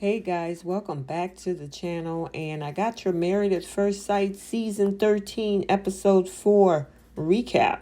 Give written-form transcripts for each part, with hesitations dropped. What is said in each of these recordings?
Hey guys, welcome back to the channel, and I got your Married at First Sight Season 13 Episode 4 recap.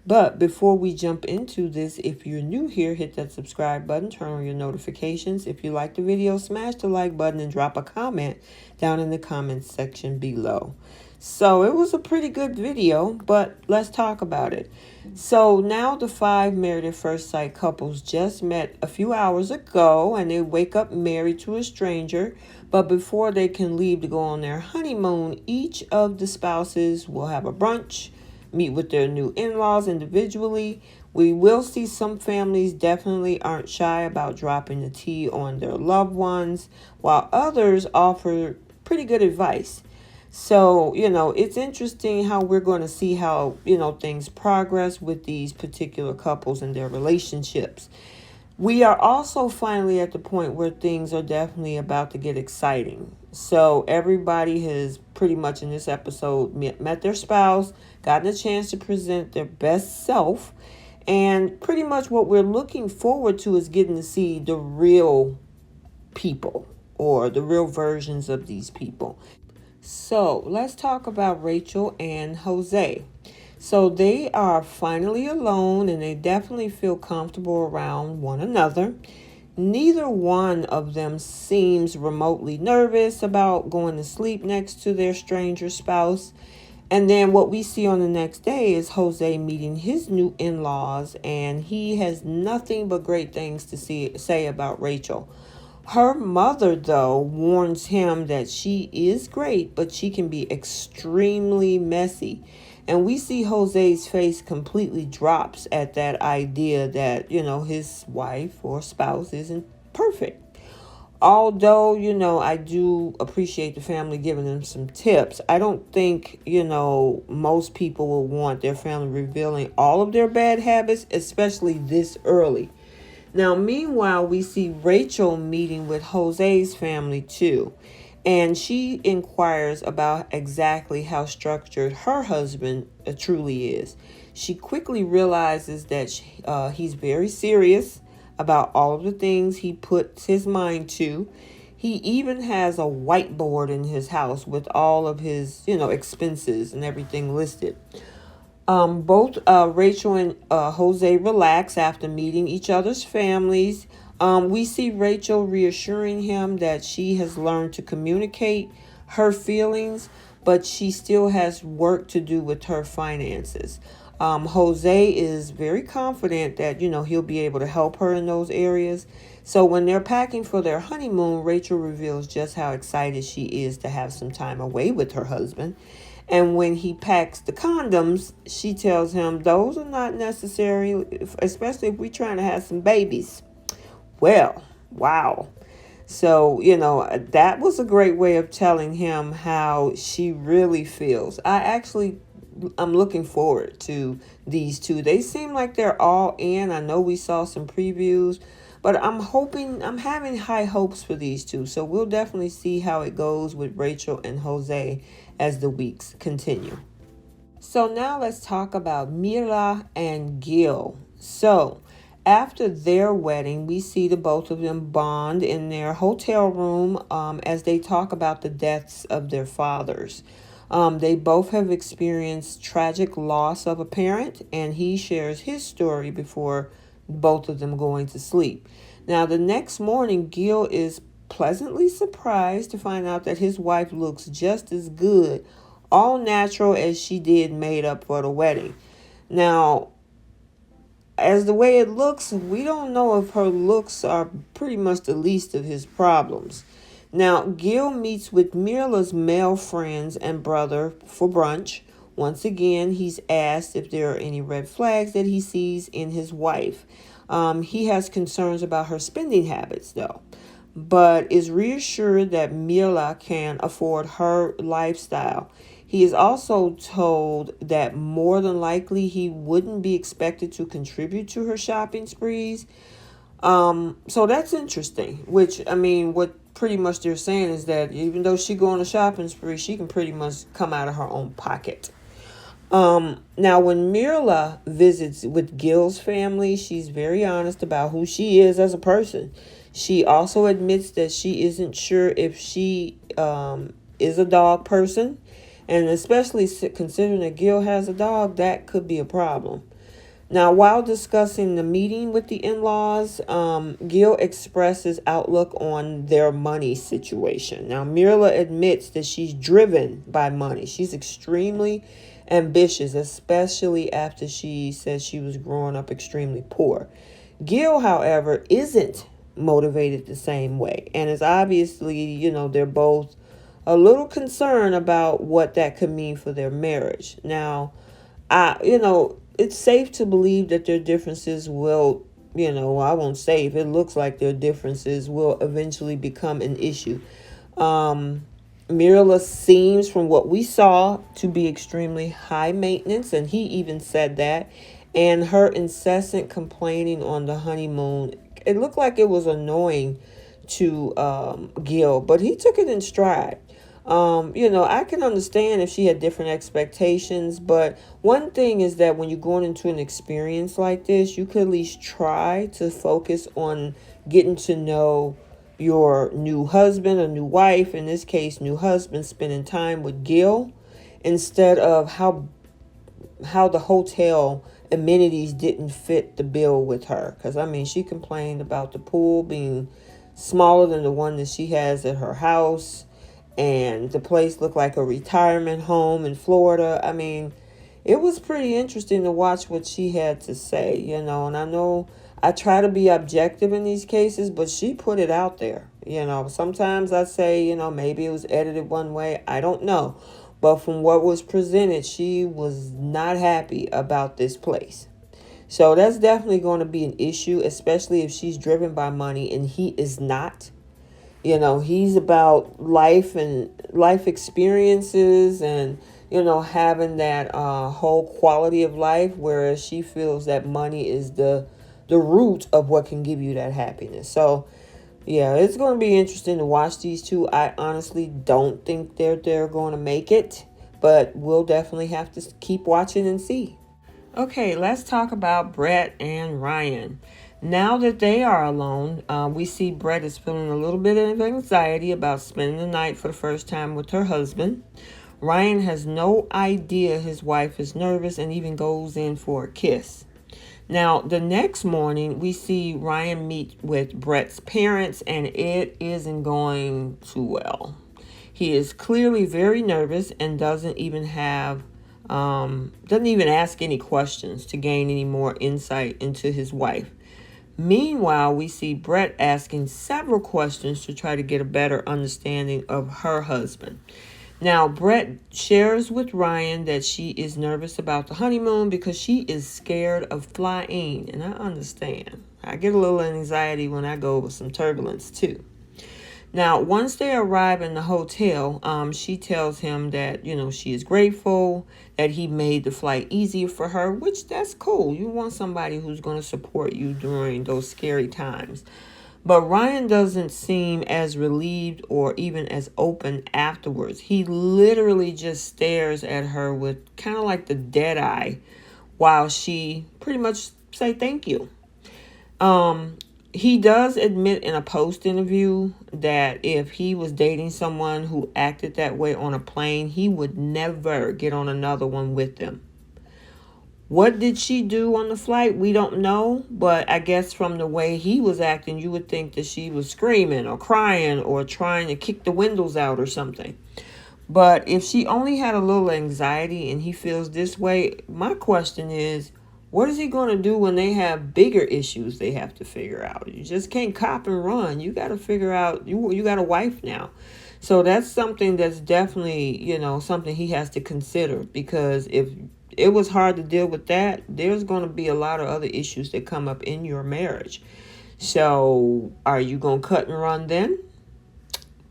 But before we jump into this, if you're new here, hit that subscribe button, turn on your notifications. If you like the video, smash the like button and drop a comment down in the comments section below. So it was a pretty good video, but let's talk about it. So now the 5 Married at First Sight couples just met a few hours ago, and they wake up married to a stranger. But before they can leave to go on their honeymoon, each of the spouses will have a brunch, meet with their new in-laws individually. We will see some families definitely aren't shy about dropping the tea on their loved ones, while others offer pretty good advice. So, it's interesting how we're going to see how, things progress with these particular couples and their relationships. We are also finally at the point where things are definitely about to get exciting. So everybody has pretty much in this episode met their spouse, gotten a chance to present their best self. And pretty much what we're looking forward to is getting to see the real people or the real versions of these people. So let's talk about Rachel and Jose. So they are finally alone, and they definitely feel comfortable around one another. Neither one of them seems remotely nervous about going to sleep next to their stranger spouse. And then what we see on the next day is Jose meeting his new in-laws, and he has nothing but great things to say about Rachel. Her mother, though, warns him that she is great, but she can be extremely messy. And we see Jose's face completely drops at that idea that, his wife or spouse isn't perfect. Although, I do appreciate the family giving them some tips. I don't think, most people will want their family revealing all of their bad habits, especially this early. Now, meanwhile, we see Rachel meeting with Jose's family too, and she inquires about exactly how structured her husband truly is. She quickly realizes that he's very serious about all of the things he puts his mind to. He even has a whiteboard in his house with all of his, expenses and everything listed. Both Rachel and Jose relax after meeting each other's families. We see Rachel reassuring him that she has learned to communicate her feelings, but she still has work to do with her finances. Jose is very confident that, he'll be able to help her in those areas. So when they're packing for their honeymoon, Rachel reveals just how excited she is to have some time away with her husband. And when he packs the condoms, she tells him those are not necessary, especially if we're trying to have some babies. Well, wow. So, that was a great way of telling him how she really feels. I'm looking forward to these two. They seem like they're all in. I know we saw some previews, but I'm having high hopes for these two. So we'll definitely see how it goes with Rachel and Jose as the weeks continue. So now let's talk about Mila and Gil. So after their wedding, we see the both of them bond in their hotel room as they talk about the deaths of their fathers. They both have experienced tragic loss of a parent, and he shares his story before both of them going to sleep. Now, the next morning, Gil is pleasantly surprised to find out that his wife looks just as good, all natural, as she did made up for the wedding. Now, as the way it looks, we don't know if her looks are pretty much the least of his problems. Now, Gil meets with Mila's male friends and brother for brunch. Once again, he's asked if there are any red flags that he sees in his wife. He has concerns about her spending habits, though, but is reassured that Mila can afford her lifestyle. He is also told that more than likely he wouldn't be expected to contribute to her shopping sprees. So that's interesting, what pretty much they're saying is that even though she go on a shopping spree, she can pretty much come out of her own pocket. Now when Mila visits with Gil's family, she's very honest about who she is as a person. She also admits that she isn't sure if she is a dog person. And especially considering that Gil has a dog, that could be a problem. Now, while discussing the meeting with the in-laws, Gil expresses outlook on their money situation. Now, Mila admits that she's driven by money. She's extremely ambitious, especially after she says she was growing up extremely poor. Gil, however, isn't motivated the same way. And it's obviously, they're both a little concerned about what that could mean for their marriage. Now, it's safe to believe that their differences will, I won't say if it looks like their differences will eventually become an issue. Mirla seems, from what we saw, to be extremely high maintenance, and he even said that. And her incessant complaining on the honeymoon, it looked like it was annoying to Gil, but he took it in stride. I can understand if she had different expectations, but one thing is that when you're going into an experience like this, you could at least try to focus on getting to know your new husband or new wife, in this case, new husband, spending time with Gil, instead of how the hotel amenities didn't fit the bill with her. Because, she complained about the pool being smaller than the one that she has at her house. And the place looked like a retirement home in Florida. It was pretty interesting to watch what she had to say, and I know I try to be objective in these cases, but she put it out there. Sometimes I say, maybe it was edited one way. I don't know. But from what was presented, she was not happy about this place. So that's definitely going to be an issue, especially if she's driven by money and he is not. He's about life and life experiences and, having that whole quality of life, whereas she feels that money is the root of what can give you that happiness. So, yeah, it's going to be interesting to watch these two. I honestly don't think they're going to make it, but we'll definitely have to keep watching and see. Okay, let's talk about Brett and Ryan. Now that they are alone, we see Brett is feeling a little bit of anxiety about spending the night for the first time with her husband. Ryan has no idea his wife is nervous and even goes in for a kiss. Now, the next morning, we see Ryan meet with Brett's parents, and it isn't going too well. He is clearly very nervous and doesn't even ask any questions to gain any more insight into his wife. Meanwhile, we see Brett asking several questions to try to get a better understanding of her husband. Now, Brett shares with Ryan that she is nervous about the honeymoon because she is scared of flying. And I understand. I get a little anxiety when I go over some turbulence too. Now, once they arrive in the hotel, she tells him that, she is grateful that he made the flight easier for her, which that's cool. You want somebody who's going to support you during those scary times. But Ryan doesn't seem as relieved or even as open afterwards. He literally just stares at her with kind of like the dead eye while she pretty much say thank you. He does admit in a post interview that if he was dating someone who acted that way on a plane, he would never get on another one with them. What did she do on the flight? We don't know, but I guess from the way he was acting, you would think that she was screaming or crying or trying to kick the windows out or something. But if she only had a little anxiety and he feels this way, my question is, what is he going to do when they have bigger issues they have to figure out? You just can't cop and run. You got to figure out, you got a wife now. So that's something that's definitely, something he has to consider, because if it was hard to deal with that, there's going to be a lot of other issues that come up in your marriage. So are you going to cut and run then?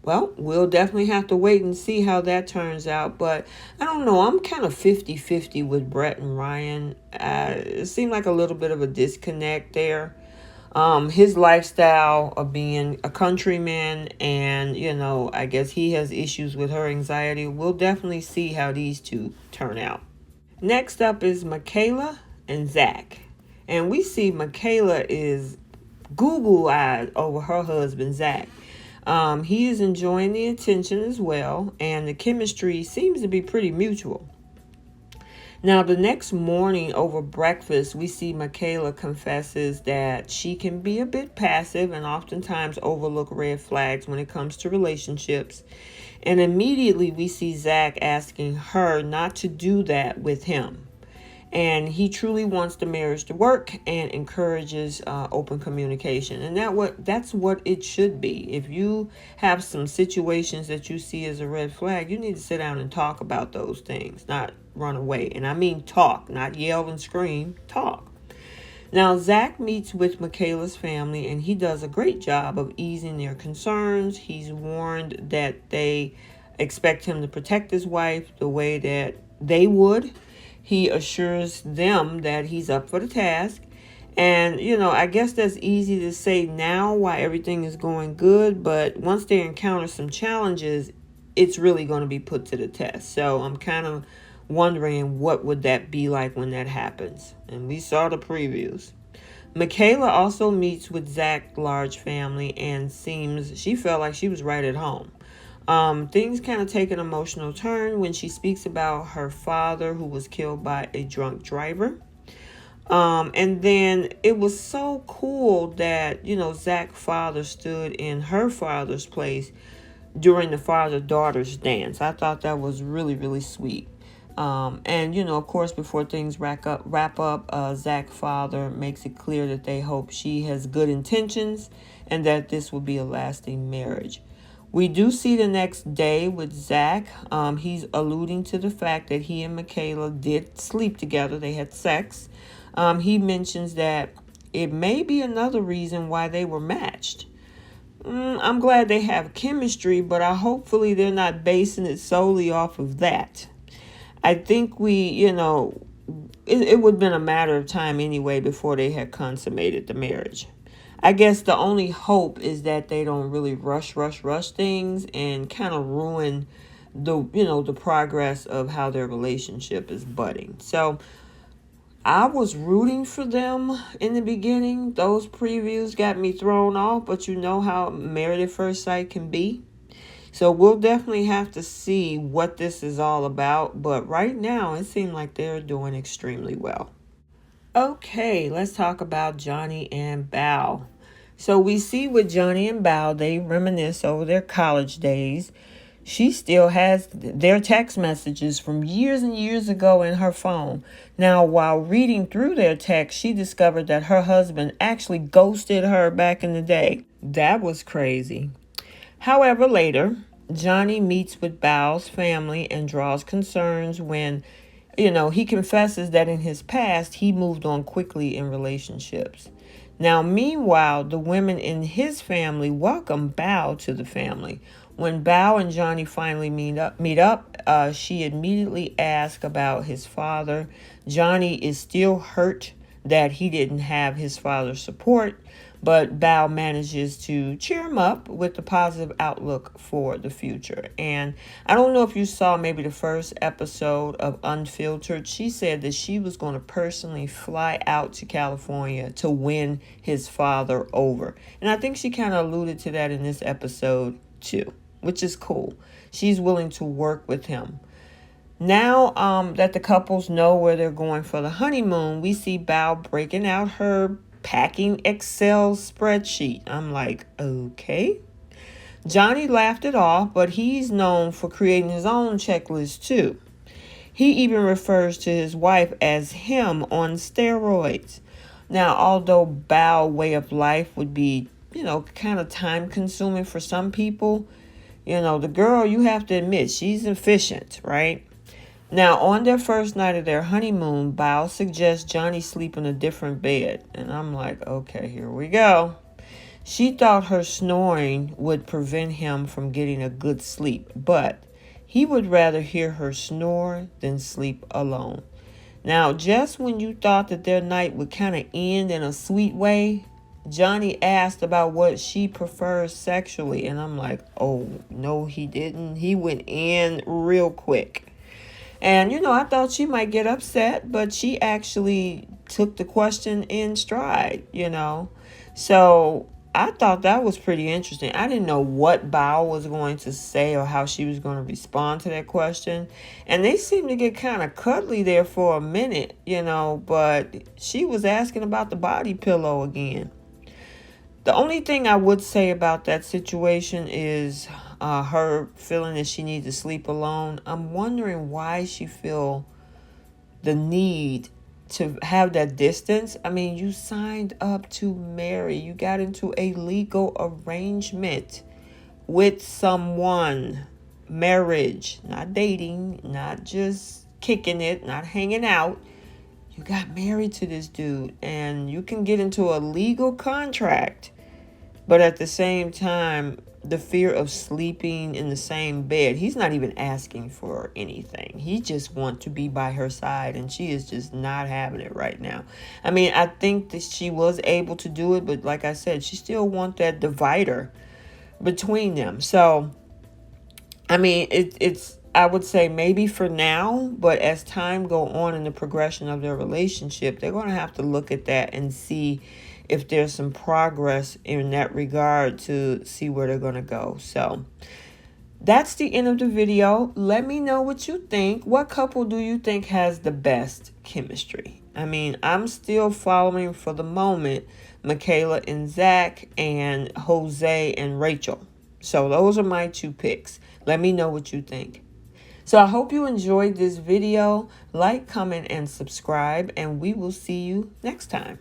Well, we'll definitely have to wait and see how that turns out. But I don't know. I'm kind of 50-50 with Brett and Ryan. It seemed like a little bit of a disconnect there. His lifestyle of being a countryman and, I guess he has issues with her anxiety. We'll definitely see how these two turn out. Next up is Michaela and Zach. And we see Michaela is Google-eyed over her husband, Zach. He is enjoying the attention as well, and the chemistry seems to be pretty mutual. Now, the next morning over breakfast, we see Michaela confesses that she can be a bit passive and oftentimes overlook red flags when it comes to relationships. And immediately we see Zach asking her not to do that with him. And he truly wants the marriage to work and encourages open communication. And that's what it should be. If you have some situations that you see as a red flag, you need to sit down and talk about those things, not run away. And I mean talk, not yell and scream, talk. Now, Zach meets with Michaela's family, and he does a great job of easing their concerns. He's warned that they expect him to protect his wife the way that they would. He assures them that he's up for the task. And, I guess that's easy to say now while everything is going good. But once they encounter some challenges, it's really going to be put to the test. So I'm kind of wondering what would that be like when that happens. And we saw the previews. Michaela also meets with Zach's large family and she felt like she was right at home. Things kind of take an emotional turn when she speaks about her father who was killed by a drunk driver. And then it was so cool that, Zach's father stood in her father's place during the father-daughter's dance. I thought that was really, really sweet. And, of course, before things wrap up, Zach's father makes it clear that they hope she has good intentions and that this will be a lasting marriage. We do see the next day with Zach. He's alluding to the fact that he and Michaela did sleep together. They had sex. He mentions that it may be another reason why they were matched. I'm glad they have chemistry, but hopefully they're not basing it solely off of that. I think it would have been a matter of time anyway before they had consummated the marriage. I guess the only hope is that they don't really rush things and kind of ruin the progress of how their relationship is budding. So I was rooting for them in the beginning. Those previews got me thrown off, but you know how Married at First Sight can be. So we'll definitely have to see what this is all about. But right now, it seems like they're doing extremely well. Okay, let's talk about Johnny and Bao. So we see with Johnny and Bao, they reminisce over their college days. She still has their text messages from years and years ago in her phone. Now, while reading through their text, she discovered that her husband actually ghosted her back in the day. That was crazy. However, later, Johnny meets with Bao's family and draws concerns when, he confesses that in his past, he moved on quickly in relationships. Now, meanwhile, the women in his family welcome Bao to the family. When Bao and Johnny finally meet up, she immediately asks about his father. Johnny is still hurt that he didn't have his father's support, but Bao manages to cheer him up with a positive outlook for the future. And I don't know if you saw maybe the first episode of Unfiltered. She said that she was going to personally fly out to California to win his father over. And I think she kind of alluded to that in this episode too, which is cool. She's willing to work with him. Now that the couples know where they're going for the honeymoon, we see Bao breaking out her packing Excel spreadsheet. I'm like, okay. Johnny laughed it off, but he's known for creating his own checklist too. He even refers to his wife as him on steroids. Now, although Bao way of life would be, kind of time consuming for some people, the girl, you have to admit, she's efficient, right? Now, on their first night of their honeymoon, Bao suggests Johnny sleep in a different bed. And I'm like, okay, here we go. She thought her snoring would prevent him from getting a good sleep, but he would rather hear her snore than sleep alone. Now, just when you thought that their night would kind of end in a sweet way, Johnny asked about what she prefers sexually. And I'm like, oh, no, he didn't. He went in real quick. And, I thought she might get upset, but she actually took the question in stride. So I thought that was pretty interesting. I didn't know what Bao was going to say or how she was going to respond to that question. And they seemed to get kind of cuddly there for a minute, but she was asking about the body pillow again. The only thing I would say about that situation is her feeling that she needs to sleep alone. I'm wondering why she feel the need to have that distance. I mean, you signed up to marry. You got into a legal arrangement with someone. Marriage, not dating, not just kicking it, not hanging out. You got married to this dude, and you can get into a legal contract. But at the same time, the fear of sleeping in the same bed, he's not even asking for anything. He just wants to be by her side, and she is just not having it right now. I mean, I think that she was able to do it, but like I said, she still wants that divider between them. So, I mean, it's I would say maybe for now, but as time go on in the progression of their relationship, they're going to have to look at that and see if there's some progress in that regard to see where they're going to go. So that's the end of the video. Let me know what you think. What couple do you think has the best chemistry? I mean, I'm still following for the moment Michaela and Zach and Jose and Rachel. So those are my two picks. Let me know what you think. So I hope you enjoyed this video. Like, comment, and subscribe, and we will see you next time.